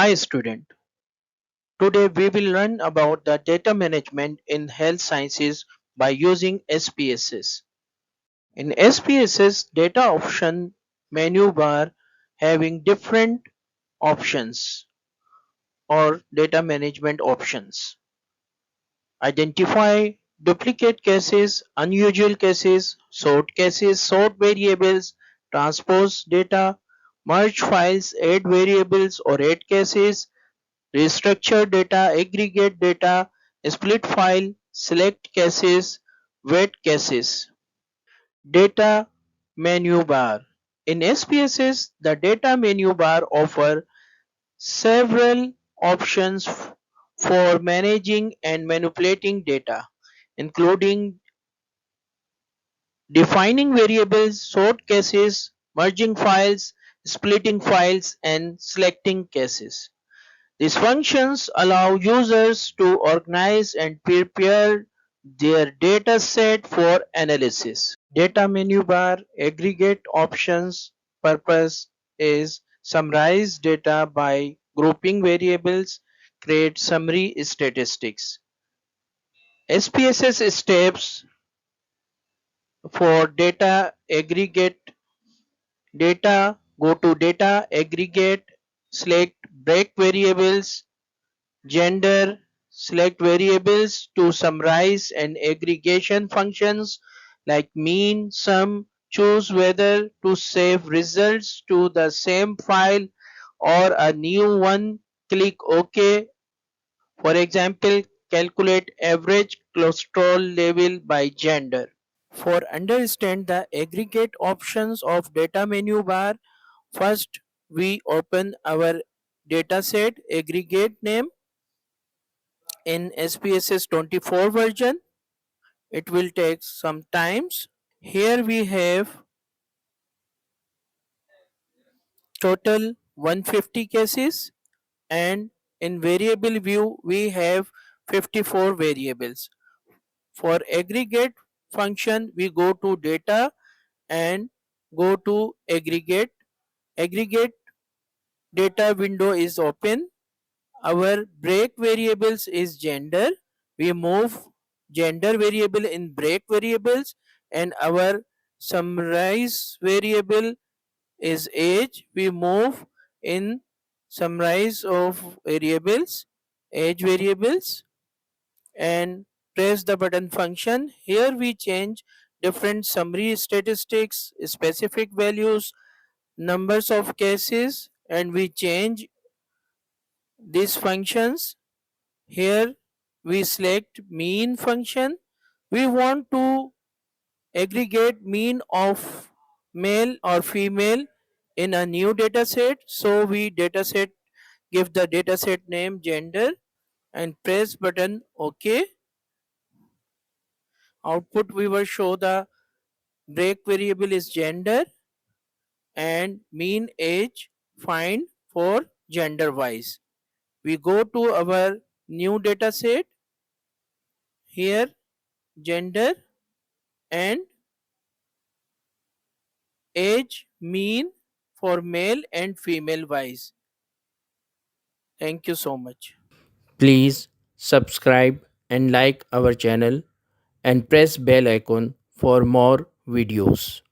Hi student, today we will learn about the data management in health sciences by using SPSS. In SPSS, data option menu bar having different options or data management options. Identify duplicate cases, unusual cases, sort variables, transpose data, merge files, add variables or add cases, restructure data, aggregate data, split file, select cases, wait cases. Data menu bar. In SPSS, the data menu bar offers several options for managing and manipulating data, including defining variables, sort cases, merging files, splitting files, and selecting cases. These functions allow users to organize and prepare their data set for analysis. Data menu bar aggregate options purpose is summarize data by grouping variables, create summary statistics. SPSS steps for data aggregate data, go to data aggregate, select break variables, gender, select variables to summarize and aggregation functions like mean, sum, choose whether to save results to the same file or a new one, click OK. For example, calculate average cholesterol level by gender. For understand the aggregate options of data menu bar, first we open our dataset aggregate name in SPSS 24 version. It will take some times. Here we have total 150 cases, and in variable view we have 54 variables. For aggregate function we go to data and go to aggregate. Aggregate data window is open. Our break variables is gender. We move gender variable in break variables, and our summarize variable is age. We move in summarize of variables, age variables, and press the button function. Here we change different summary statistics, specific values, numbers of cases, and we change these functions. Here we select mean function. We want to aggregate mean of male or female in a new dataset. So we dataset give the dataset name gender and press button OK. Output we will show the break variable is gender and mean age find for gender wise. We go to our new dataset. Here gender and age mean for male and female wise. Thank you so much. Please subscribe and like our channel and press bell icon for more videos.